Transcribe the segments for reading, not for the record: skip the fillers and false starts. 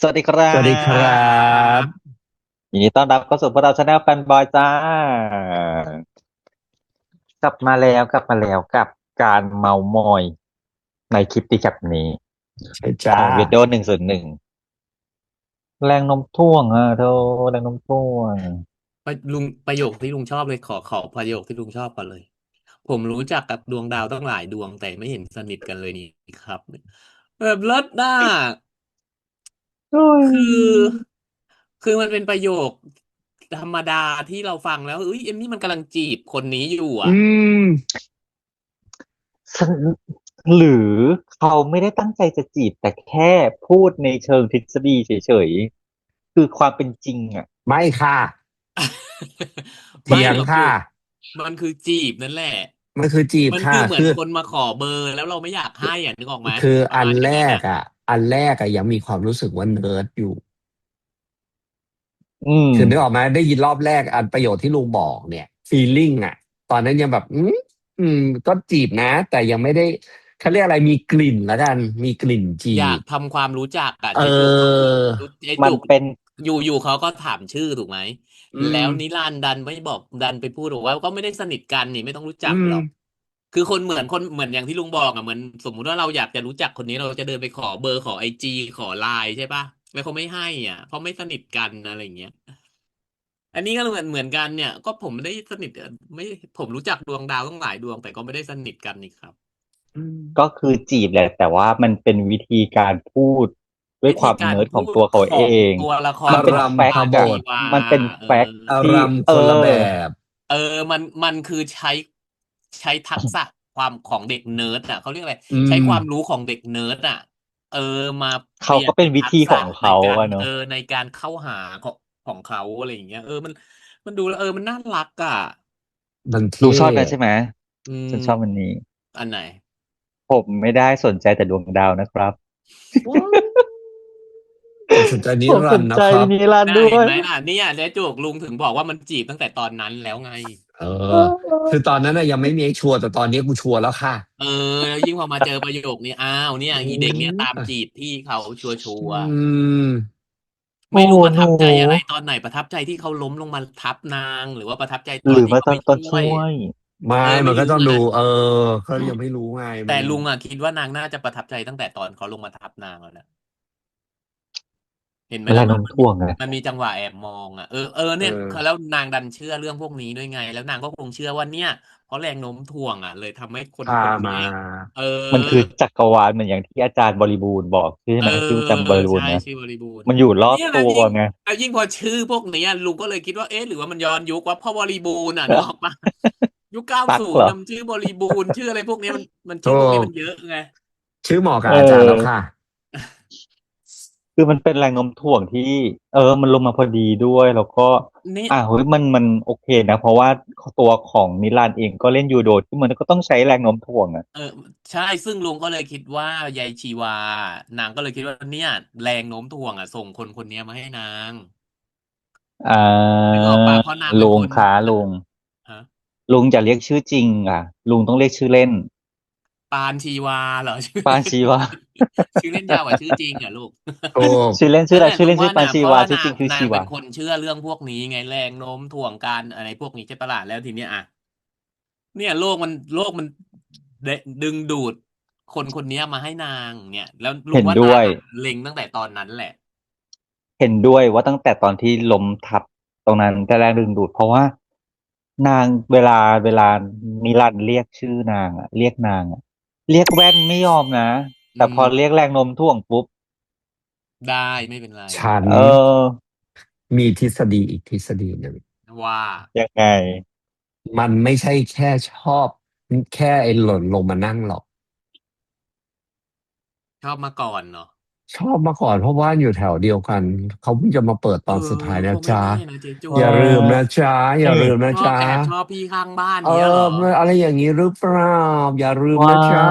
สวัสดีครัสวัสดีครับบยินดีต้อนรับเข้าสู่พวกเราชาแนลแฟนบอยจ้า กลับมาแล้วกับการเมามอยในคลิปตีแคปนี้ใช่จ้าของเวดโด101แรงโน้มถ่วงเธอแรงโน้มถ่วงลุงประโยคที่ลุงชอบเลยขอประโยคที่ลุงชอบก่อนเลยผมรู้จักกับดวงดาวตั้งหลายดวงแต่ไม่เห็นสนิทกันเลยนี่ครับแบบเลิศน่าอืคือมคือมันเป็นประโยคธรรมดาที่เราฟังแล้วเอ้ยเอมมี่มันกำลังจีบคนนี้อยู่อือ่ะมฉันหรือเขาไม่ได้ตั้งใจจะจีบแต่แค่พูดในเชิงทฤษฎีเฉยๆคือความเป็นจริงไม่ค่ะไม่เถียงหรอกคือค่ะมันคือจีบนั่นแหละมันคือจีบมันค่ะคือเหมือนคนมาขอเบอร์แล้วเราไม่อยากให้อ่ะนึกออกไหมคือประมาณออันแรย่างนั้นอ่ะ กอ่ะอันแรกอ่ะยังมีความรู้สึกว่าเนิร์ดอยู่อืมคือนึกออกไหมได้ยินรอบแรกอันประโยชน์ที่ลุงบอกเนี่ยฟีลลิ่งอ่ะตอนนั้นยังแบบก็จีบนะแต่ยังไม่ได้เขาเรียกอะไรมีกลิ่นแล้วกันมีกลิ่นจีอยากบทำความรู้จักอะเอเจ๊จุกก็คืออเจ๊จุกมันเป็นอยู่เขาก็ถามชื่อถูกไหมอืมแล้วนิรันดร์ดันไม่บอกดันไปพูดบอกว่าก็ไม่ได้สนิทกันนี่ไม่ต้องรู้จัอืมกหรอกคือคนเหมือนอย่างที่ลุงบอกอะเหมือนสมมุติว่าเราอยากจะรู้จักคนนี้เราจะเดินไปขอเบอร์ขอIGขอไลน์ใช่ปะแล้วเขาไม่ให้อ่ะเพราะไม่สนิทกันอะไรอย่างเงี้ยอันนี้ก็เหมือนกันเนี่ยก็ผมไม่ได้สนิทไม่ผมรู้จักดวงดาวตั้งหลายดวงแต่ก็ไม่ได้สนิทกันนี่ครับอืมก็คือจีบแหละแต่ว่ามันเป็นวิธีการพูดด้วยวิธีความเนิร์ดขการพูดองตัวเขาเอของงตัวละคอารมันเป็นของแฟรัมพกต์อะปานชีบทวามันเป็นเออ แฟกต์ที่อารัมเออคนละแบบ เออมันคือใช้ทักษะความของเด็กเนิร์ดอ่ะเขาเรียกอะไรอืใช้มความรู้ของเด็กเนิร์ดอ่ะเออมาเปเขาลี่ยนก็เป็นวิเป็นทักษะธีของเขาอะเนอะในการเข้าหาของเขาอะไรอย่างเงี้ยมันดูแล้วมันน่ารักอ่ะมันลุงเท่ชอบนะใช่ไหมอืฉันชอบมันมนี้อันไหนผมไม่ได้สนใจแต่ดวงดาวนะครับ ว้าวผมสนใจ นิผมรัสนใจนดร์นะครับนิรันดร์น่าด้วย เห็นไหมล่ะเนี่ยเจ๊จุกลุงถึงบอกว่ามันจีบตั้งแต่ตอนนั้นแล้วไงเออคือตอนนั้นน่ะยังไม่มีไอ้ชัวร์แต่ตอนนี้กูชัวร์แล้วค่ะเออแล้วยิ่งพอมาเจอประโยคนี้อ้าวเนี่ยอือีเด็กเนี่ยตามมจีบพี่เขาชัอืวร์ มโอ้ไม่รู้ประหนูทับใจอะไรตอนไหนประทับใจที่เขาล้มลงมาทับนางหรือว่าประทับใจตหรือมาอนที่เขาไปตอนช่วยช่วยไม่ไม่มันก็ต้องดูรู้นะเขายังไม่รู้ไงแต่มันลุงอ่ะคิดว่านางน่าจะประทับใจตั้งแต่ตอนเขาลงมาทับนางแล้วนะเห็นไหมมันแรงโน้มล่ะถ่วงอะมันมีจังหวะแอบมองอ่ะเอเนี่ยอแล้วนางดันเชื่อเรื่องพวกนี้ด้วยไงแล้วนางก็คงเชื่อว่าเนี่ยเพราะแรงโน้มถ่วงอ่ะเลยทำให้คนพาคนนี้มาเออมันคือจักรวาลเหมือนอย่างที่อาจารย์บริบูรณ์บอกใช่เออไหมชื่ออาจารย์บริบูใช่รณ์นะชื่อบริบูรณ์มันอยู่รอบเนี่ยตัวไง แล้วยิ่งพอชื่อพวกเนี้ยลุงก็เลยคิดว่าเอ๊ะหรือว่ามันย้อนยุคว่าพ่อบริบูรณ์อ่ะนึกออกปะ ยุคเก้าตักเหรอศูนย์นำชื่อบริบูรณ์ชื่ออะไรพวกเนี้ยมันโทชื่อพวกนี้ษมันเยอะไงชื่อเหมาะเกับอาจารย์แล้วออค่ะคือมันเป็นแรงโน้มถ่วงที่มันลงมาพอดีด้วยแล้วก็นี่เฮ้ยมันโอเคนะเพราะว่าตัวของนิรันดร์เองก็เล่นยูโดที่มันก็ต้องใช้แรงโน้มถ่วงเออใช่ซึ่งลุงก็เลยคิดว่ายายชีวานางก็เลยคิดว่าเนี่ยแรงโน้มถ่วงอ่ะส่งคนคนเนี้ยมาให้นางอ่านึกออกปะเพราะนางเป็นคนลุงคะลุงฮะลุงจะเรียกชื่อจริงลุงต้องเรียกชื่อเล่นปานชีวาเหรอชื่อปานชีวา ชื่อเล่นยาวกว่าชื่อจริงอ่ะลูก ถูก ชื่อเล่น ชื่ออะไรนั่นแหละลุงชื่อเล่นชื่อปานว่าน่ะเพราะชีวาชื่อจริว่านางงคือชีวานางเป็นคนเชื่อเรื่องพวกนี้ไงแรงโน้มถ่วงการอะไรพวกนี้ใช่ปะล่ะแล้วทีเนี้ยอ่ะ เนี่ยโลกมันดึงดูดคนคนเนี้ยมาให้นางเนี่ยแล้วลุเห็งว่านด้วยนางอะเล็งตั้งแต่ตอนนั้นแหละเห็นด้วยว่าตั้งแต่ตอนที่ล้มทับตรงนั้นแต่แรงดึงดูดเพราะว่านางเวลานิรันดร์เรียกชื่อนางเรียกนางเรียกแว่นไม่ยอมนะอืแต่พอเรียกมแรงโน้มถ่วงปุ๊บได้ไม่เป็นไรฉันเออมีทฤษฎีอีกทฤษฎีหนึ่งว่ายังไงมันไม่ใช่แค่ชอบแค่ไอ้หล่นลงมานั่งหรอก ชอบมาก่อนเนาะชอบมาก่อนเพราะว่าอยู่แถวเดียวกันเขาเพิ่งจะมาเปิดตเอออนสุดท้ายนะก็ไม่จ๊ะแน่นะเจ๊จุเอย่าลืมกนะจ๊ะอย่าลืมนะชอบจ๊ะแอบชอบพี่ข้างบ้านเออเนี้ยเหรออะไรอย่างนี้หรือเปล่าอย่าลืมว้านะจ๊ะ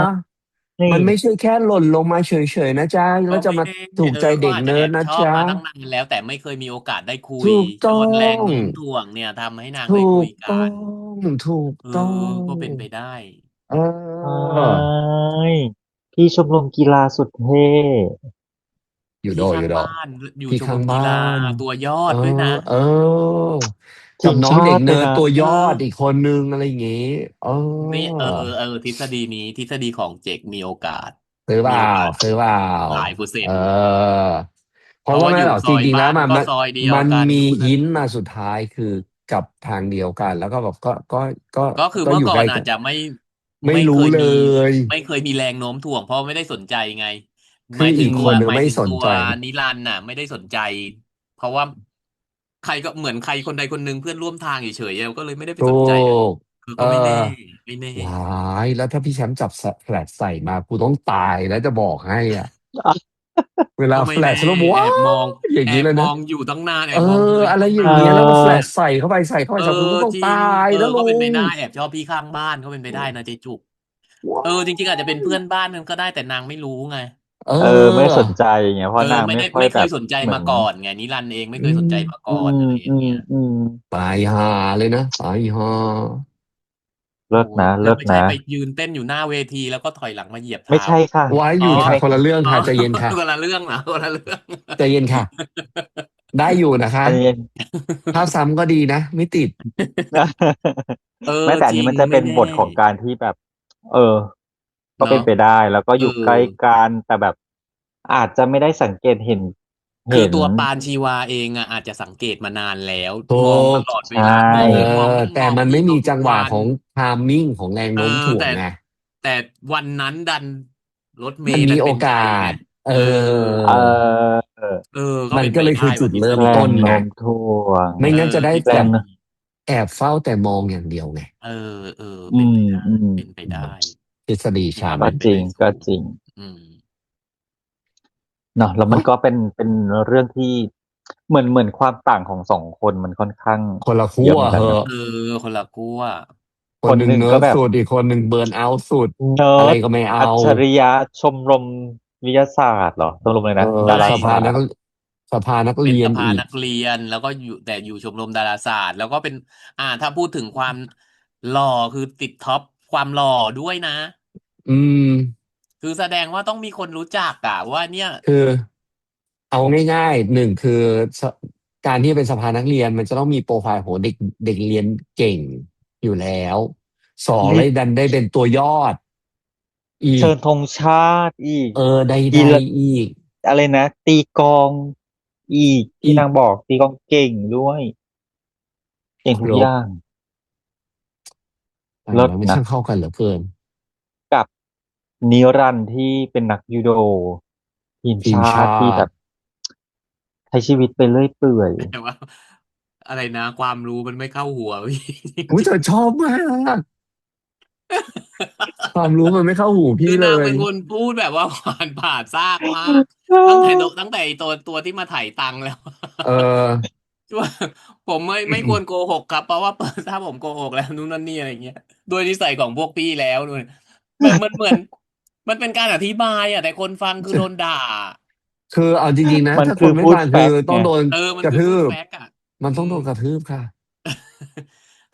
ยมันไม่ใช่แค่หล่นลงมาเฉยๆนะจ๊ะแล้วจะมาก็ไม่แน่ถูกใจเขาเด็กเนิร์ดอาจจะแอบชอบนะจ๊ะมาตั้งนานแล้วแต่ไม่เคยมีโอกาสได้คุยถูกต้อจนแรงงโน้มถ่วงเนี่ยทำให้นางได้ถูคุยกต้อกันงถูกเออต้อก็งเป็นไปได้ เออ ว้ายพี่ชมรมกีฬาสุดเท่ ยูโดพี่ข้างยูโดบ้านอยู่พี่ชมรข้างบ้ามกีฬานตัวยอเออดด้วยนะ เออทีมชากับน้องเด็กติเลยนะเนิร์ดตัวยเออดออีกคนนึงอะไรอย่างงี้เอนี่อทฤษฎีนี้ทฤษฎีของเจคมีโอกาสซื้อเปล่ามีโอกาสซื้อเปล่าหลายเปอร์เซ็เอนต์อเพเพราะว่าอยู่ราะว่าไม่หรอกซอยบ้าจริงๆแล้วนก็ซอยเดียวมันกันมีนู่นนั่นหินนี่มาสุดท้ายคือกับทางเดียวกันแล้วก็แบบก็ก็คือเมื่อก่อนก็อยู่ใกล้กันอาจจะไม่ไม่รู้เลไม่เคยมียไม่เคยมีแรงโน้มถ่วงเพราะไม่ได้สนใจไงหคืออีกคนหนึ่งหมายไม่สนใจ ถึงตัวนิรันดร์น่ะไม่ได้สนใจเพราะว่าใครก็เหมือนใครคนใดคนหนึ่งเพื่อนร่วมทางเฉยๆก็เลยไม่ได้ไปถูสนใจอะกคือเออก็ไม่แน่ไม่แน่ วายแล้วถ้าพี่แชมป์จับแฟลชใส่มากูต้องตายแล้วจะบอกให้อ่ะเวลาแฟลก็ไม่แน่ชแล้วว้าแอบมองวอย่างนี้เลยนะอยู่ตั้งนานแอเออบมองเธออยู่อะไรตั้งนาอย่างเงี้ยแล้วก็แฟลนชใส่เข้าไปจับคือกูต้องตาจริงยนะลุก็เป็นไปงได้แอบชอบพี่ข้างบ้านก็เป็นไปได้นะเจ๊จุกว้าจริงๆอาจจะเป็นเพื่อนบ้านกันก็ได้แต่นางไม่รู้ไงเเออไม่ออสนใจอย่างเงี้ยเพราะนางไม่เคไม่ค่อยแบบยสนใจเหมือนมาก่อนไงนิรันดร์เองไม่อืเคยสนใจมมาอืก่อนมอะไรอย่างเงี้ยอืมตายห่าเลยนะตายห่าโอ้เลิศนะแล้วไม่ใช่เลิศนะไปยืนเต้นอยู่หน้าเวทีแล้วก็ถอยหลังมาเหยียบไม่เท้าใช่ค่ะไว้หอ๋อยุดค่ะไม่ใช่ค่ะ คนละเรื่องอ๋อ ค่ะใจเย็นค่ะ คนละเรื่องเหรอคนละเรื่อง ใจเย็นค่ะได้อยู่นะคะอันนี้ ภาพซ้ำก็ดีนะไม่ติด ไม่แต่อันนี้จริงมันจะเป็นไม่แน่บทของการที่แบบเออก็เป็เนาะนไปได้แล้วก็เออยู่ใกล้อ กันแต่แบบอาจจะไม่ได้สังเกตเห็นคือตัวปานชีวาเองอ่ะอาจจะสังเกตมานานแล้วถูมองตกลอดเวใช่ลามองเออมองนู่นแต่มองมันนี่เขาไม่มีจัทุกวันงหวะของไทามมิ่งของแรงเออโน้มถ่วงแต่ไงแต่วันนั้นดันรถเมมันล์ดันเป็นใจมีโอกาไงสเอเออเอออเออก็มันเป็นไปได้ก็เลยคือจุว่าทฤษดเริ่มฎีแรงต้นไงโน้มถ่วงไม่งั้นจะได้ทฤษแบบแรงฎีแอบเฝ้าแต่มองอย่างเดียวไงเออเอออืมเป็นไปได้อืมเป็นไปได้อืมทฤษฎีมีความฉันเป็นไปก็จริงได้สูงก็จริงอืมเนาะแล้วมันโอ๊ยก็เป็นเรื่องที่เหมือนความต่างของสองคนมันค่อนข้างคนละเยขั้วอะเหมือนกันนะเหอะคนละขั้วคนคนหนึ่งหนึ่งก็แบบ เนิร์ดสุดอีกคนหนึ่งเบิร์นเอาท์สุดเนิอะไรร์ดก็ไม่เอาอัจฉริยะชมรมวิทยาศาสตร์เหรอชมรมเลยเออนะดาราสภานักศาสตร์สภานักเป็นเรียนอีกสภานักเรียนแล้วก็อยู่ชมรมดาราศาสตร์แล้วก็เป็นถ้าพูดถึงความหล่อคือติดท็อปความหล่อด้วยนะอืม คือแสดงว่าต้องมีคนรู้จักอะว่าเนี่ยคือเอาง่ายๆหนึ่งคือสการที่เป็นสภานักเรียนมันจะต้องมีโปรไฟล์โหเด็กเด็กเรียนเก่งอยู่แล้วสองลิเลยดันได้เป็นตัวยอดอีกเชิญธงชาติอีกใดกีฬาๆอีกอะไรนะตีกลองอีกที่อีกนางบอกตีกลองเก่งด้วยเก่งครบทุกอย่างแต่เลิศมันไม่นะช่างเข้ากันเหลือเกินกับนิรันดร์ที่เป็นนักยูโดทีมทีมชาชาติที่แบติบใช้ชีวิตไปเรื่อยเปื่อย แต่ว่าอะไรนะความรู้มันไม่เข้าหัวพี่อุ้ยจริงเธอชอบมากความรู้มันไม่เข้าหูๆคืพี่เลยอนางเป็นคนพูดแบบว่าผ่านซากมากตั้งแต่ไอ้ตัวที่มาไถ่ายตังค์แล้ว เออ ว่าผมไม่ควรโกหกครับเพราะว่าถ้าผมโกหกแล้วนู่นนั่นนี่อะไรเงี้ยด้วยนิสัยของพวกพี่แล้วด้วยแบบมันเหมือนมันเป็นการอธิบายแต่คนฟังคือโดนด่าคือเอาจริงๆนะมันถ้าคนไม่คือพูดฟังคือแฟกต์ไงต้องโดนมันคือพูดกระทืบแฟกต์มันอืม ต้องโดนกระทืบค่ะ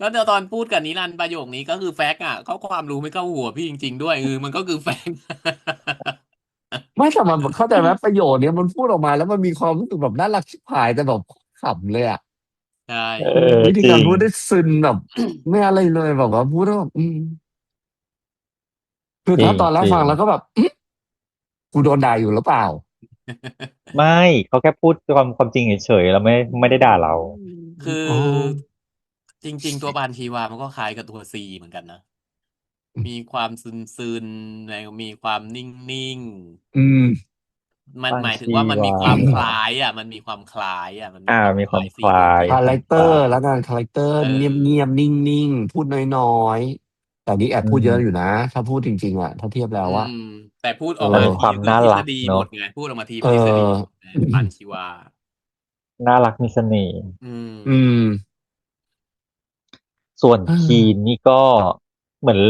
ก็เดี๋ยวตอนพูดกับนิรันดร์ประโยคนี้ก็คือแฟกต์เขาความรู้ไม่เข้าหัวพี่จริงๆด้วยมันก็คือแฟกต์ ไม่แต่มันเข้าใจไหมประโยชน์เนี้ยมันพูดออกมาแล้วมันมีความรู้สึกแบบน่ารักชิบหายแต่แบบขำเลยอ่ะใช่ เออวิธีจริงการพูดได้ซึนแบบไม่อะไรเลยแบบว่าพูดแล้วแบบคือจริงถ้าตอนแรจริง กฟังแล้วก็แบบกูโดนด่าอยู่หรือเปล่าไม่เขาแค่พูดความจริงเฉยๆแล้วไม่ได้ด่าเราคืออ๋อจริงๆตัวปานชีวามันก็คล้ายกับตัวซีเหมือนกันนะมีความซึนๆแล้วมีความนิ่งอืมๆมันบ้านชีหมายถึงว่ามันวามีความคล้ายมันมีความคล้ายมันมีความมีความคล้ายซีคล้ายโอเคคาแรคเตอร์ความคล้ายแล้วกันคาแรคเตอร์เอเงียบเงียบอนิ่งนิ่งๆพูดน้อยๆแต่นี่แอบอืพูดเยอะอยู่มนะถ้าพูดจริงๆอ่ะถ้าเทียบแล้วอืว่ามแต่พูดเอออกมามีทีความน่าคือทฤษรักฎีหมเนอะดไงพูดออกมาทีเอเป็นทฤษฎีหมดอ ไงปันชีวา น่ารักมีเสน่ห์อือืมมส่วนเอคีนอนี่ก็เหมือน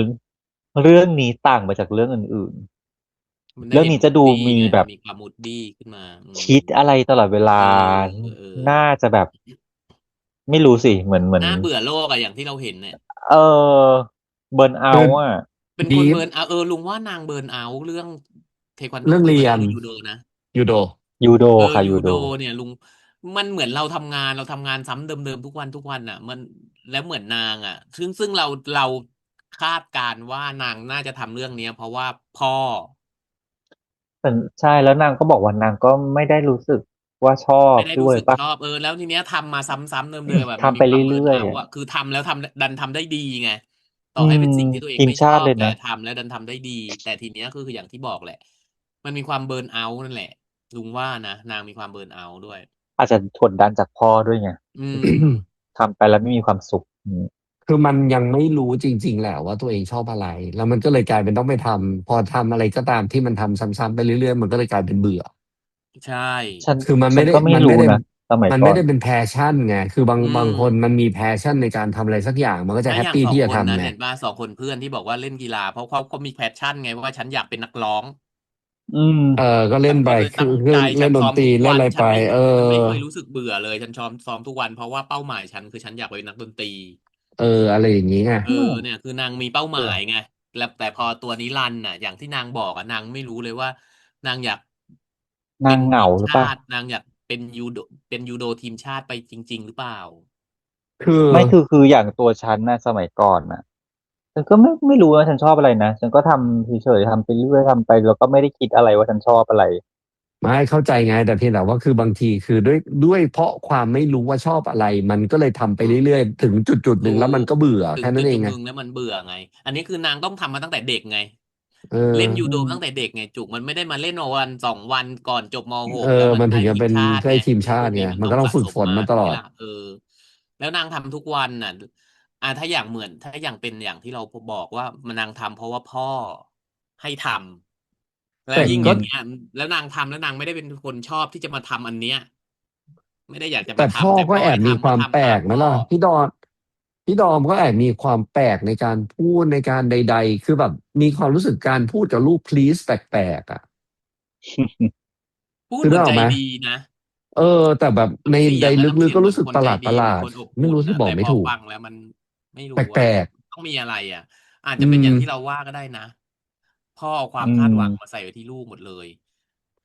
เรื่องนี้ต่างไปจากเรื่องอื่นมันๆเรื่องได้เห็นมูนี้จะดูดดี้ไงมีแบบมันมีความมูดดี้ขึ้นมาคิดอะไรตลอดเวลาเออเออน่าจะแบบไม่รู้สิเหมือนน่าเบื่อโลกอย่างที่เราเห็นเนี่ยเออเบิร์นเอาคือท์อ่ะเป็นคนดีฟเบิร์นเอาลุงว่านางเบิร์นเอาเรื่องเทควันโดเรื่องหรือเรียนเบิร์นเอายูโดนะยูโด ยูโดค่ะยูโดยูโดเนี่ยลุงมันเหมือนเราทำงานซ้ำเดิมๆทุกวันทุกวันอ่ะมันแล้วเหมือนนางอ่ะซึ่งเราคาดการณ์ว่านางน่าจะทำเรื่องเนี้ยเพราะว่าพ่อ แต่ใช่แล้วนางก็บอกว่านางก็ไม่ได้รู้สึกว่าชอบไม่ได้รู้สึกด้วยปะชอบแล้วทีเนี้ยทำมาซ้ำๆเดิมๆแบบมันทำไปมีความเบิร์นเรื่อยๆอ่ะเอาท์อ่ะคือทำแล้วดันทำได้ดีไงต่อือให้มเป็นสิ่งที่ตัวเองทีมไม่ชอบแต่ชาติเลยนะทำแล้วดันทำได้ดีแต่ทีเนี้ยคืออย่างที่บอกแหละมันมีความเบิร์นเอาท์นั่นแหละลุงว่านะนางมีความเบิร์นเอาท์ด้วยอาจจะกดดันจากพ่อด้วยไงอืมทำไปแล้วไม่มีความสุขคือมันยังไม่รู้จริงๆแหละว่าตัวเองชอบอะไรแล้วมันก็เลยกลายเป็นต้องไปทำพอทำอะไรก็ตามที่มันทำซ้ำๆไปเรื่อยๆมันก็เลยกลายเป็นเบื่อใช่ฉันคือมันไม่ได้ฉันก็ไม่มันไม่ได้รู้นะสมัยมันก่อนไม่ได้เป็นแพชชั่นไงคือบางอืมบางคนมันมีแพชชั่นในการทำอะไรสักอย่างมันก็จะถ้าอย่างแฮปปี้ที่สองคนจะทำไงนั้นเห็นป่ะสองคนเพื่อนที่บอกว่าเล่นกีฬาเพราะเขามีแพชชั่นไงว่าฉันอยากเป็นนักร้อง อืมเออก็เล่ฉันนไปก็เลยตั้งคือใจเล่ฉันซ้อมนดนตรีทุกวันเล่นอะไรไปเออฉันไม่เคยรู้สึกเบื่อเลยฉันซ้อมทุกวันเพราะว่าเป้าหมายฉันคือฉันอยากเป็นนักดนตรีเอออะไรอย่างนี้ไงเออเนี่ยคือนางมีเป้าหเออมายไงแล้วแต่พอตัวนิรันดร์น่ะอย่างที่นางบอกอะนางไม่รู้เลยว่านางอยากเป็นนางเหทีมชางาหรือเปล่าตินางอยากเป็นยูโดทีมชาติไปจริงๆหรือเปล่าคือไม่คืออย่างตัวฉันนะสมัยก่อนนะฉันก็ไม่รู้ว่าฉันชอบอะไรนะฉันก็ทำเฉยๆทำไปเรื่อยทำไปแล้วก็ไม่ได้คิดอะไรว่าฉันชอบอะไรไม่เข้าใจไงแต่เพียงแต่ว่าคือบางทีคือด้วยเพราะความไม่รู้ว่าชอบอะไรมันก็เลยทำไปเรื่อยๆถึงจุดหถูนึ่งแล้วมันกก็เบื่อถึงแค่นั้นเองไงจุดหนึ่งแล้วมันเบื่อไงอันนี้คือนางต้องทำมาตั้งแต่เด็กไงเอเล่นยูอโดอืมตั้งแต่เด็กไงจุกมันไม่ได้มาเล่นวัน2 วันก่อนจบมหเออกแล้วมันมันถึได้ทีมงจะเป็นชาติไงได้ทีมไอ้พวกชาติไงนี้มันต้องมันก็ต้องฝึกสะสมมาฝนมาตลอดใช่ไหมล่ะแล้วนางทำทุกวันน่ะถ้าอย่างเป็นอย่างที่เราบอกว่ามันนางทำเพราะว่าพ่อให้ทำแล้วแต่ก็ยิ่งอย่างเงี้ยแล้วนางทำแล้วนางไม่ได้เป็นคนชอบที่จะมาทำอันเนี้ยไม่ได้อยากจะแต่พ่อมาทำแต่ก็แอบมีพ่อให้ทำความแปลก็ทำตามพ่อ กไหมล่ะพี่ดอมก็แอบมีความแปลกในการพูดในการใดๆคือแบบมีความรู้สึกการพูดกับลูก please แปลกๆอ่ะพูดคือได้ออกไหม เหมือนใจดีนะเออแต่แบบในน้ำเสีใดยงอะน้ำลึกๆก็เสียงเหมือนรู้สึกประหลาดคนใจดีประหลาดเหมือนคนอบไม่รู้ที่อุ่นนะบอกไม่ถูกแต่พอฟังแล้วมันไม่แรู้ปลอะกต้องมีอะไรอะอาจๆจะเป็นอย่างที่เราว่าก็ได้นะพ่อเอาควาอืมคาดหวังมามใส่ไว้ที่ลูกหมดเลย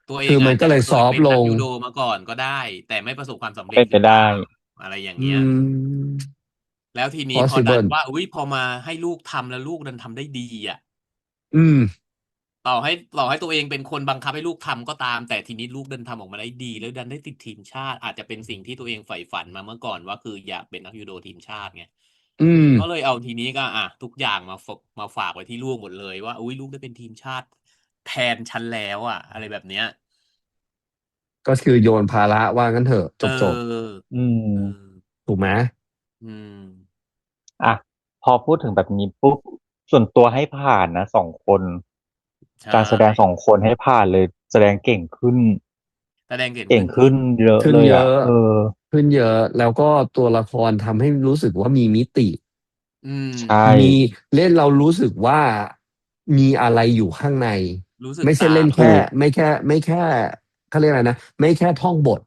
ตัวเอคือมังอาจจะนก็เลยซเคยเป็นอฟต์ลงนักยูโดมาก่อนก็ได้แต่ไม่ประสบความสำเร็เป็นไปได้จหรือเปล่าอะไรอย่างอืเงี้ยม แล้วทีนี้พอดัน possible ว่าอุ้ยพอมาให้ลูกทำแล้วลูกดันทำได้ดีอะ อืมต่อให้ตัวเองเป็นคนบังคับให้ลูกทำก็ตามแต่ทีนี้ลูกดันทำออกมาได้ดีแล้วดันได้ติดทีมชาติอาจจะเป็นสิ่งที่ตัวเองใฝ่ฝันมาเมื่อก่อนว่าคืออยากเป็นนักยูโดทีมชาติไงอืมก็เลยเอาทีนี้ก็ทุกอย่างมาฝากไว้ที่ลูกหมดเลยว่าอุ้ยลูกได้เป็นทีมชาติแทนฉันแล้วอะไรแบบเนี้ยก็คือโยนภาระว่างั้นเถอะเจบอออืเอมอถูกไหมอืมอ่ะพอพูดถึงแบบนี้ปุ๊บส่วนตัวให้ผ่านนะสองคนใช่การแสดงสองคนให้ผ่านเลยแสดงเก่งขึ้นแสดงเก่งเก่งขึ้นขึ้นจริงเยอะขึ้นเยอะเลยอ่ะขึ้นเยอะแล้วก็ตัวละครทำให้รู้สึกว่ามีมิติอืมใช่มีเล่นเรารู้สึกว่ามีอะไรอยู่ข้างในรู้สึกไม่ใช่ตามเล่นแค่ถูกไม่แค่เขาเรียกอะไรนะไม่แค่ท่องบท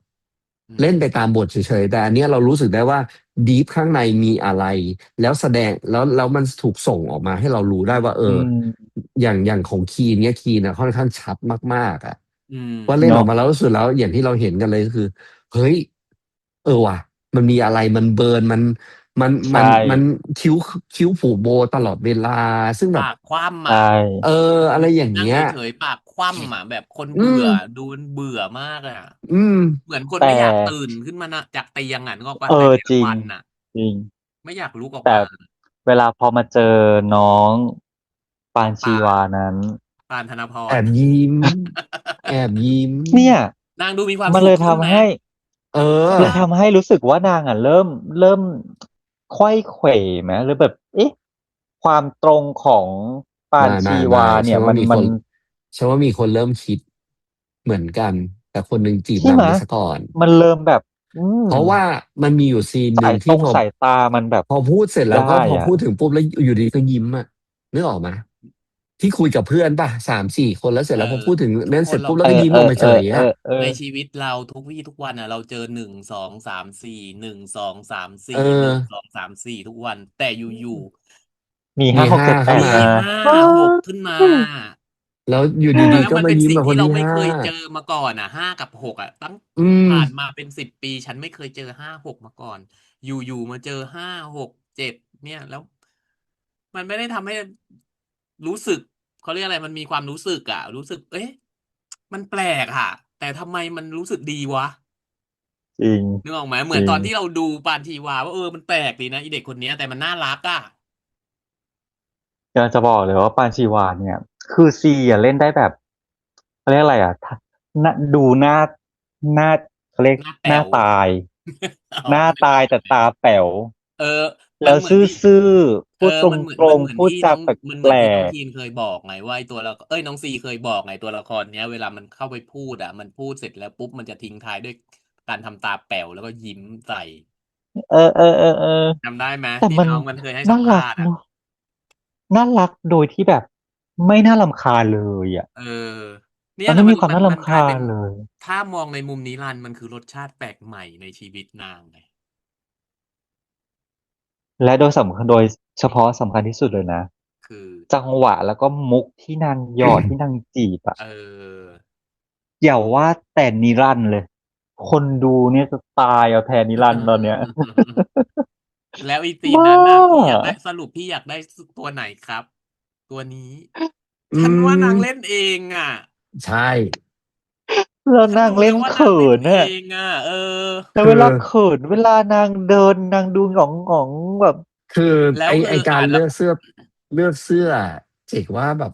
อืมเล่นไปตามบทเฉยๆแต่อันเนี้ยเรารู้สึกได้ว่าดีฟข้างในมีอะไรแล้วแสดงแล้วมันถูกส่งออกมาให้เรารู้ได้ว่าอืมอย่างของคีนค่อนข้างชัดมากๆอ่ะอืมว่าเล่นอเนาะอกมาแล้วรู้สึกแล้วอย่างที่เราเห็นกันเลยก็คือเฮ้ยว่ะมันมีอะไรมันเบิร์นมันใช่มันคิ้วคิ้วผูกโบตลอดเวลาซึ่งแบบปากคว่ำใช่เอออะไรอย่างนั่งเงี้ยเฉยๆปากคว่ำแบบคนอืมเบื่อดูมันเบื่อมากอืมเหมือนคนแต่ไม่อยากตื่นขึ้นมานะจากเตียงนึกออกปะเออในแต่จริงละวันจริงไม่อยากลุกออกแต่มาเวลาพอมาเจอน้องปานชีน้องวานั้นปานธนพร แอบยิ้มแอบยิ้มเนี่ย นางดูมีความมันเลยสุขขึ้นไหมทำให้เอเลยอทำให้รู้สึกว่านางเริ่มไขว้เขวไหมหรือแบบเอ๊ะความตรงของปานชีไม่วาเนี่ยมันฉันว่ามีคนเริ่มคิดเหมือนกันแต่คนหนึ่งจีบใช่ไหมนางไปซะก่อนมันเริ่มแบบเพราะว่ามันมีอยู่ซีนหนึ่งที่สายตามันแบบพอพูดเสร็จแล้วได้ก็พออ่ะพูดถึงปุ๊บแล้วอยู่ดีก็ยิ้มอะนึกออกไหมที่คุยกับเพื่อนป่ะ3-4 คนแล้วเสร็จเออแล้วพอพูดถึงทุกเล่นเสร็จปุ๊บแล้คนเราก็วก็ยิ้มออกมาเฉยอะในชีวิตเราทุกวี่ทุกวันเราเจอ1 2 3 4 1 2 3 4เออ1 2 3 4ทุกวันแต่อยู่มีมีห้าหกห้าเจ็ดแปเข้ามาๆมีดมาห้าว้าหกขึ้นมาว แล้วอยู่เออดีๆก็แล้วมันเป็นมายิ้มกับคสิ่งที่เรานที่ห้าไม่เคยเจอมาก่อนอ่ะ5 กับ 6อ่ะตั้งอืมผ่านมาเป็น10 ปีฉันไม่เคยเจอ5 6มาก่อนอยู่มาเจอ5 6 7เนี่ยแล้วมันไม่ได้ทำให้รู้สึกเขาเรียกอะไรมันมีความรู้สึกอ่ะรู้สึกเอ๊ะมันแปลกอ่ะแต่ทำไมมันรู้สึกดีวะจริงนึกออกไหมเหจริงมือนตอนที่เราดูปานทีวาว่ามันแปลกดีนะอีเด็กคนเนี้ยแต่มันน่ารักอ่ะกำลังจะบอกเลยว่าปานชีวาเนี่ยคือซีอ่ะเล่นได้แบบเขาเรียกอะไรอ่ะดูหน้าเขาเรียกหน้าหน้าแป๋ว ตาย อ๋อหน้าไม่ตายแต่ตาแป๋วเออมัแล้วซนเหมือนที่ ื้อๆพูดตรงๆพูดจามันแปเหมือนที่น้องลกทีนเคยบอกไงว่าไอ้ตัวละน้องซีเคยบอกไงตัวละครเนี้ยเวลามันเข้าไปพูดอ่ะมันพูดเสร็จแล้วปุ๊บมันจะทิ้งท้ายด้วยการทำตาแป๋วแล้วก็ยิ้มใส่ๆเออจำได้ไหมแต่มันที่น้องมันเคยให้สัน่ามภาษณ์อ่ะรักเนาะน่ารักโดยที่แบบไม่น่ารำคาญเลยอ่ะเออเนี่มันไม่ยแล้วมีความน่ารำคามันกลายเป็นญเลยถ้ามองในมุมนี้รันมันคือรสชาติแปลกใหม่ในชีวิตนางไงและโดยเฉพาะสำคัญที่สุดเลยนะคือ จังหวะแล้วก็มุกที่นางหยอดที่นางจีบอ่ะ เออ อย่าว่าแต่นิรันดร์เลยคนดูเนี่ยจะตายเอาแทนนิรันดร์ตอนเนี้ย แล้วอีซีนบ้านั้นน่ะพี่อยากได้สรุปพี่อยากได้ตัวไหนครับตัวนี้อืฉันว่านางมเล่นเองอ่ะใช่แล้วฉันนางเล่นดูแล้วว่านางเขิเล่นเอนเนี่ยงอ่ะแต่คือเวลาเขินเวลานางเดินนางดูหงองหงองแบบคือแล้วไอการแล้วเลือกเสื้อเจกว่าแบบ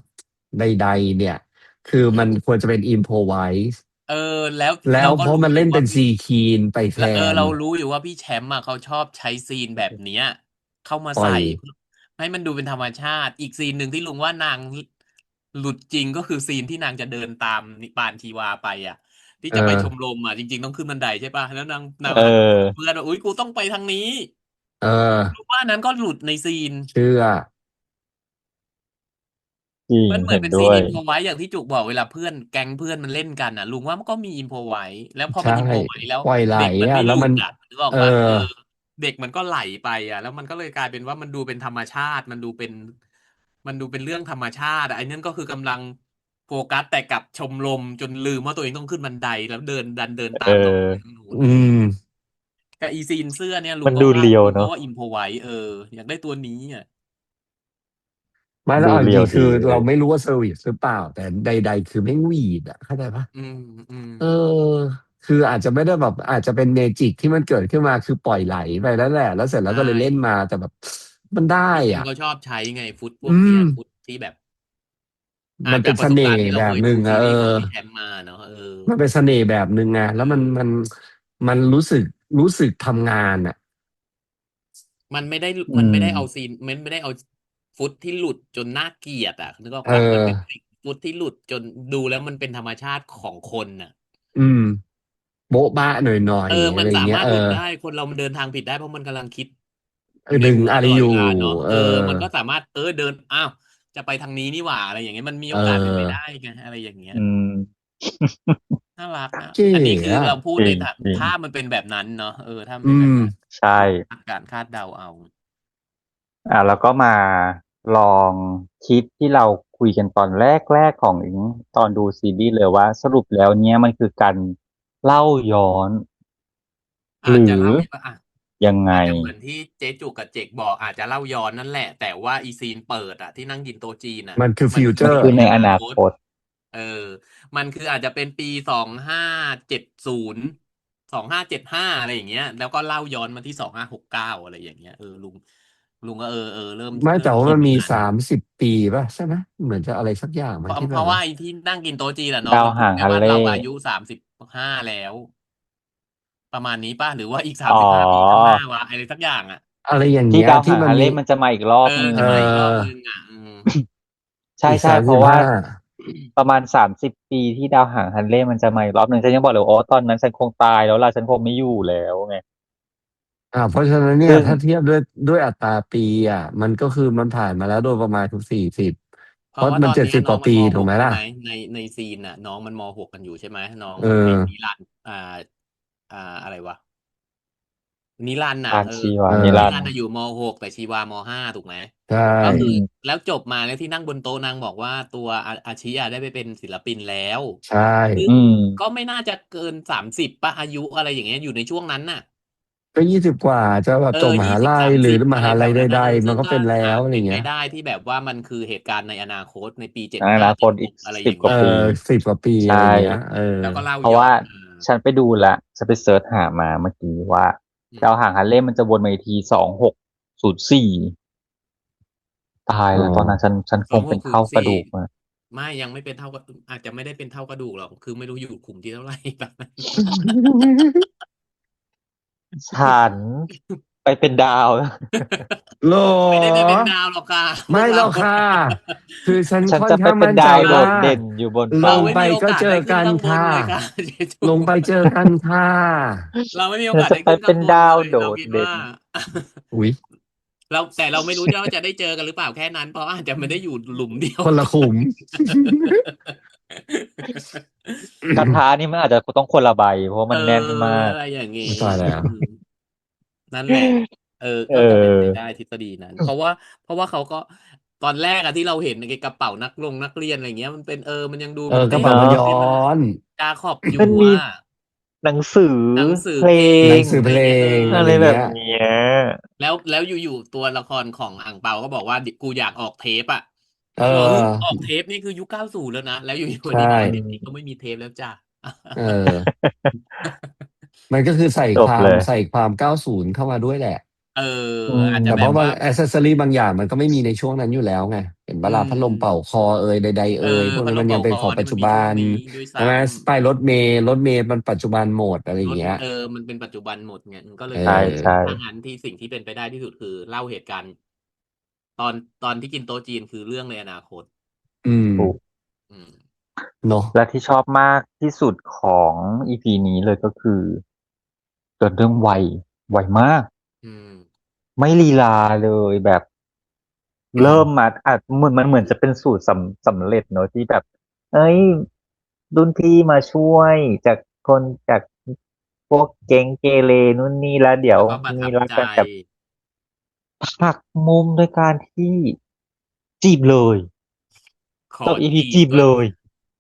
ใดๆเนี่ยคือมันควรจะเป็นอิมโพไวส์เออแล้วแล้วเพราะเราก็รู้มันเล่นเป็นอยู่ว่าพี่ซีคีนไปแทแล้วนเรารู้อยู่ว่าพี่แชมป์อ่ะเขาชอบใช้ซีนแบบเนี้ยเข้ามาใส่ปล่อยให้มันดูเป็นธรรมชาติอีกซีนหนึ่งที่ลุงว่านางหลุดจริงก็คือซีนที่นางจะเดินตามนิปานทีวาไปอ่ะ ที่เอจะไปชมอรมอ่ะจริงๆต้องขึ้นบันไดใช่ป่ะแล้วนางเอหันมาบอกอเพื่อนว่าอุ้ยกูต้องไปทางนี้เออรู้ว่าอันนั้นก็หลุดในซีนเชื่อจริงมันเหมือนเป็นซีนเห็นด้วยอินโฟไว้อย่างที่จุกบอกเวลาเพื่อนแก๊งเพื่อนมันเล่นกันอ่ะลุงว่ามันก็มีอินโฟไว้แล้วพอมันใช่อินโฟไว้แล้วปล่อยไหลเด็กมันไม่หลุอ่ะแล้วมันดอ่ะนึกออเออกป่ะเด็กมันก็ไหลไปอ่ะแล้วมันก็เลยกลายเป็นว่ามันดูเป็นธรรมชาติมันดูเป็นเรื่องธรรมชาติอะไอ้นั่นก็คือกำลังโฟกัสแต่กับชมรมจนลืมว่าตัวเองต้องขึ้นบันไดแล้วเดินตาเอมน้องไปอทางนู้นอือะไรอย่างมเงี้ย กับอีซีนเสื้อเนี่ยลุมันดูงก็ว่าเรียวเนาะอิมพอไว้อยากได้ตัวนี้อ่ะไม่แล้วดูเรียวเอาจริงๆคือดีเลยเราไม่รู้ว่าเซอร์วิสหรือเปล่าแต่ใดๆคือไม่งหวีดอ่ะเข้าใจปะ อืมอืมเออคืออาจจะไม่ได้แบบอาจจะเป็นเมจิกที่มันเกิดขึ้นมาคือปล่อยไหลไปแล้วแหละแล้วเสร็จแล้วใช่ก็เลยเล่นมาแต่แบบมันได้พี่คิมอ่ะก็ชอบใช้ไงฟุตพวอืมกเนี้ยฟุตที่แบบมันจากประสบเป็นเสน่การณ์ที่เราห์แบบเคยดูซีหนึ่งอะรีส์ของพี่แชมป์มาเนาะมันเป็นเสน่ห์แบบหนึ่งไงเแล้วมันออมันรู้สึกทำงานอ่ะมันไม่ได้อืมันไม่ได้เอาซีมนมันไม่ได้เอาฟุตที่หลุดจนน่าเกลียดอ่ะนึกออกเออปะมันเป็นฟุตที่หลุดจนดูแล้วมันเป็นธรรมชาติของคนน่ะ อืมโบ๊ะบ้าหน่อยๆอะไรมันสาอย่างเงี้ยมารถหลุดได้คนเรามันเดินทางผิดได้เพราะมันกำลังคิดในดึงหัวอะไรอยู่ตลอดเวลาเนาะเออมันก็สามารถเดินอ้าวจะไปทางนี้นี่หว่าอะไรอย่างเงี้ยมันมีเโอกาสเป็นไปได้ออไงอะไรอย่างเงี้ยอืม น่ารักอ่ะเก๋อันนี้คืออ่ะเราพูดจริงในจริงถ้ามันเป็นแบบนั้นเนาะถ้ามันอืมเป็นแบบนั้นใช่การคาดเดาเอาแล้วก็มาลองคิดที่เราคุยกันตอนแรกของตอนดูซีรีส์เลยว่าสรุปแล้วเนี้ยมันคือการเล่าย้อนหรืออาจจะเล่ายังไงอาจจะเหมือนที่เจ๊จุกกับเจกบอกอาจจะเล่าย้อนนั่นแหละแต่ว่าอีซีนเปิดที่นั่งกินโต๊ะจีนมันคือมันฟิวเจอร์คือในอมันคือในอนาคต นาคตเออมันคืออาจจะเป็นปี25702575อะไรอย่างเงี้ยแล้วก็เล่าย้อนมาที่2569อะไรอย่างเงี้ยลุงก็เริ่มไม่เริ่มคิแต่ว่ามันมีดอย่างนั้น30 ปีป่ะใช่ไหมเหมือนจะอะไรสักอย่างเพราะมันที่แบบว่าเพราะว่าไอ้ที่นั่งกินโต๊ะจีนอะน้องดาวมันพูดแค่ว่าหางฮันเล่เราอายุ35แล้วประมาณนี้ป่ะหรือว่าอีกสามอ๋อสิบห้าปีข้างหน้าวะอะไรสักอย่างอ่ะอะไรอย่างที่เงี้ยดาวหางที่มันมีฮันเล่มันจะมาอีกรอบนึงจะมาอีกรอบนึงเอ่อใช่อีกใช่เพราะว่า35ประมาณ30 ปีที่ดาวหางฮันเล่มันจะมาอีกรอบหนึ่งฉันยังบอกเลยโอ้ตอนนั้นฉันคงตายแล้วล่ะฉันคงไม่อยู่แล้วไงเพราะฉะนั้นเนี่ยซึ่งถ้าเทียบด้วยอัตราปีมันก็คือมันผ่านมาแล้วโดยประมาณทุก40เพราะเพราะมันว่าตอนเนี้ยน้องมัน70 กว่าปีมหถูกไหมล่ะกใช่ไหมในซีนน่ะน้องมันม .6 กันอยู่ใช่ไหมน้องเออไอ้นิรันดร์อะไรวะ นิรันดร์น่ะปานชีวาเอนิอรันดร์นิรันดร์น่ะอยู่ม.6แต่ชีวาม.5ถูกไหมใช่ ก็คืออืมแล้วจบมาแล้วที่นั่งบนโต๊ะนางบอกว่าตัวอาชิได้ไปเป็นศิลปินแล้วใช่ซึ่งอืมก็ไม่น่าจะเกิน30ป่ะอายุอะไรอย่างเงี้ยอยู่ในช่วงนั้นน่ะ ก็20 กว่าจะแบบจบมหา20ลัยหรือ30มหาลัยใดๆมันซึ่งก็ก็เป็นแล้อาจวอะไรเงี้ยเป็นไปได้ที่แบบว่ามันคือเหตุการณ์ในอนาคตในปีในอนาคตอีก75 76อะไรอสิบย่างเงี้ยกว่าปี 10 กว่าปีใช่อะไรเงี้ยแล้วก็เล่าเพราะว่าย้อนมาฉันไปดูละฉันไปเสิร์ชหามาเมื่อกี้ว่าอืมดาวหางฮันเล่มันจะวนมาอีกที2604ตายอ๋อแล้วตอนนั้นฉันคงเป็นเท่ากระ2604ดูกมา ไม่ยังไม่เป็นเท่ากระอาจจะไม่ได้เป็นเท่ากระดูกหรอกคือไม่รู้อยู่กลุ่มที่เท่าไหร่แบบนั้น ฉันไปเป็นดาว เหรอไม่ได้ไปเป็นดาวหรอกค่ะพวไม่กเรา หรอกค่ะคือฉัน ฉันค่อนจะไปเป็นข้างมั่นใจดาวโดว่าดเด่นอยู่บนลฟ้า เราไม่งไปมีโอกาสก็เจอได้ขึ้นข้างบนกันค่ะเลยค่ะเจจู ลงไปเจอกันค่ะ เราไม่มีโอฉันจะกาสได้ขึ้นไปเป็นข้างบนเลยดาวโดเราคิดว่า ดเด่น อุ๊ยแต่เราไม่รู้ว่าจะได้เจอกันหรือเปล่าแค่นั้นเพราะอาจจะไม่ได้อยู่หลุมเดียวคนละกัน ขุม กระทะนี่มันอาจจะต้องคนละใบเพราะเออมันแน่นมากอะไรอย่างงี้ไม่ตายแล้วอืมนั่นแหละเก็จะเป็นไปออได้ทฤษฎีนั้นเพราะว่าเขาก็ตอนแรกอะที่เราเห็นในกระเป๋านักเรียนอะไรเงี้ยมันเป็นมันยังดูแบบกระเอ๊ะเป๋ามันย้อเนาะนี่มันนจาขอบอยู่มันมีอะหนังสือหนังสือเพลเพลหนังงงอะไรสือเพลเงี้ยงอะอะไรแบไรเงี้ยบเนี้ยแล้วอยู่ๆตัวละครของอ่างเปาก็บอกว่ากูอยากออกเทปอะเแล้วบอกออออกเทปนี่คือยุค90แล้วนะแล้วอยู่ๆใช่นี่บอกว่าอืเดี๋ยวนี้ก็ม ไม่มีเทปแล้วจ้ะ เออมันก็คือใส่ความจบเลย90เข้ามาด้วยแหละ เอออือาจจะแต่เพราะบางแบบว่าอ c เซสซอรี่บางอย่างมันก็ไม่มีในช่วงนั้นอยู่แล้วไงเห็นอืปะล่ะพัดลมเป่าม คอใดๆเออพวกพัดนี้มันยังเป็นลมเป่าคอของปัจจุบันี่มันมีช่วงนนี้ด้วยซ้ใช่ไหมป้ายรถเมล์มันปัจจุบันหมดอะไรำอย่างเงี้ยมันเป็นปัจจุบันหมดไงมันก็เลเยคิดว่าใช่ออถ้างั้นที่สิ่งที่เป็นไปได้ที่สุดคือเล่าเหตุการณ์ตอนตอนที่กินโต๊ะจีนคือเรื่องในอนาคตอืมถูกอืมเนาะและที่ชอบมากที่สุดของอีพีนี้เลยก็คือเกิดเรื่องไวมากอืมไม่ลีลาเลยแบบเริ่มมาอาจเหมือนจะเป็นสูตรสำเร็จเนอะที่แบบเอ้ยรุ่นพี่มาช่วยจากจากพวกเก๊งเกเรนู่นนี่แล้วเดี๋ยวแล้วก็ประทัมีบใจรักกันกับหักมุมโดยการที่จีบเลยขอจบอีพีจีบด้วยจีบเลย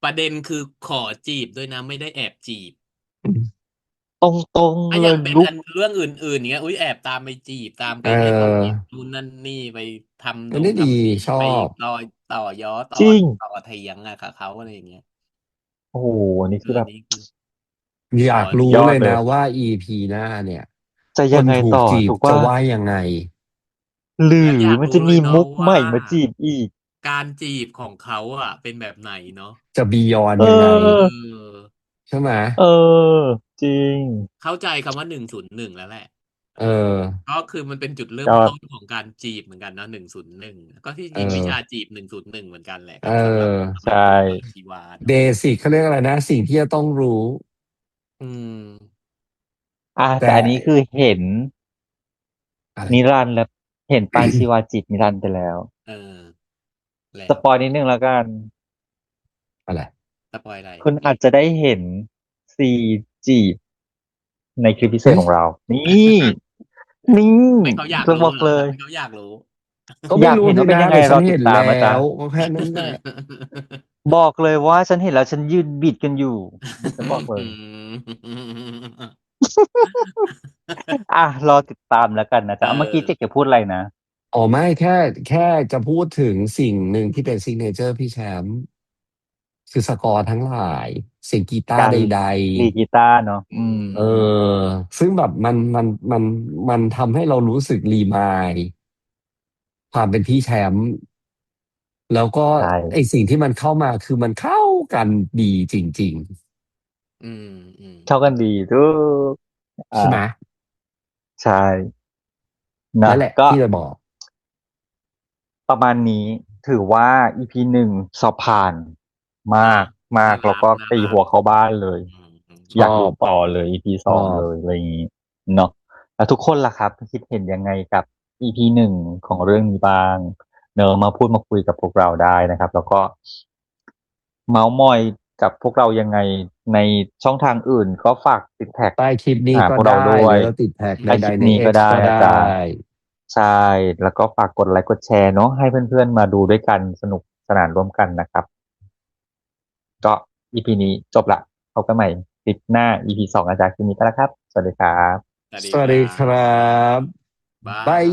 ประเด็นคือขอจีบด้วยนะไม่ได้แอบจีบตรงถ้าเลยยังเป็นลุกอันเรื่องอื่นๆเงี้ยอุ้ยแอบตามไปจีบตามเไปให้เขาเห็นออนู่นนั่นนี่ไปทำมันได้ดีทำนี่ชอไปบต่อต่อยอต่อจริงต่อเถียงอะกับเขาอะไรอย่างเงี้ย โอ้โหอันนี่คือแบบ นี่คือขออยากสุดรู้เลยยอดเลยนะว่า EP หน้าเนี่ยจะคนยังไงต่อถูกจีบถูกว่าจะว่ายังไงหรืแล้วออยากรู้มันจะมีเลยเนาะมุกใหว่าม่มาจีบอีกการจีบของเขาอ่ะเป็นแบบไหนเนาะจะบียอนเยังไงเออออใช่ไหมเออจริงเข้าใจคำว่า101แล้วแหละเออก็คือมันเป็นจุดเริ่มก็ต้นของการจีบเหมือนกันนะ101ก็ที่เอจริงวิชาอจีบ101เหมือนกันแหละเกับออสำหรับใช่ตัวชีวาเบเนาะสิกเขาเรียกอะไรนะสิ่งที่จะต้องรู้อืมแต่แต่อันนี้คือเห็นอะไร นิรันดร์แล้วเห็นปานชีวาจีบนิรันดร์ไปแล้วเออสแล้วปอยนิดนึงแล้วกันอะไรสปอยอะไรคุณอาจจะได้เห็นซีจีบในคลิปพิเศษเฮ้ยของเรานี่นี่ไม่เขาอยากจะรู้เหรอบอกเลยทำให้เขาอยากรู้ ก็อยากเห็นไม่รู้สิว่าเป็นยังไงนะแต่ฉัเราติดนเห็นแล้ตามนะจ๊ะ วก็แค่นั้นแหละ บอกเลยว่าฉันเห็นแล้วฉันยืนบิดกันอยู่ฉันบอกเลยอ่ะรอติดตามแล้วกันนะเอจ๊ะเมื่อกี้เจ๊อเกีพูดอะไรนะอ๋อไม่แค่จะพูดถึงสิ่งหนึ่งที่เป็นซิกเนเจอร์พี่แชมป์คือสกอร์ทั้งหลายเสียงกีตาร์การใดดีดกีตาร์เนาะอือืมๆซึ่งแบบมันทำให้เรารู้สึกรีมายด์ความเป็นพี่แชมป์แล้วก็ใช่ไอสิ่งที่มันเข้ามาคือมันเข้ากันดีจริงอืมอืมเข้ากันดีทุกๆใช่ไหมอ่าใช่นะนั่นแหละก็ที่จะบอกประมาณนี้ถือว่า EP 1สอบผ่านมาก เนาะมากแล้วก็น่าตีรักหัวเข้าบ้านเลยชออยากดูบต่อเลย EP ชอสองบเลยอะไรอย่างนี้เนาะแล้วทุกคนล่ะครับคิดเห็นยังไงกับ EP 1ของเรื่องนี้บ้างเนอะมาพูดมาคุยกับพวกเราได้นะครับแล้วก็เมาส์มอย กับพวกเรายังไงในช่องทางอื่นก็ฝากติดแท็กใต้คลิปนี้หาพวกเราก็ได้ด้วยหรือเราติดแท็กใใต้คดๆใน ลิปนี้ก็ X ได้ก็ไดอาจา้รย์ใช่แล้วก็ฝากกดไลค์กดแชร์เนาะให้เพื่อนๆมาดูด้วยกันสนุกสนานร่วมกันนะครับก็อีพีนี้จบละพบกันใหม่คลิปหน้า EP 2อาจารย์คลิปนี้ก็แล้วครับสวัสดีครับสวัสสวัสดีดีครัครับบ บาย บาย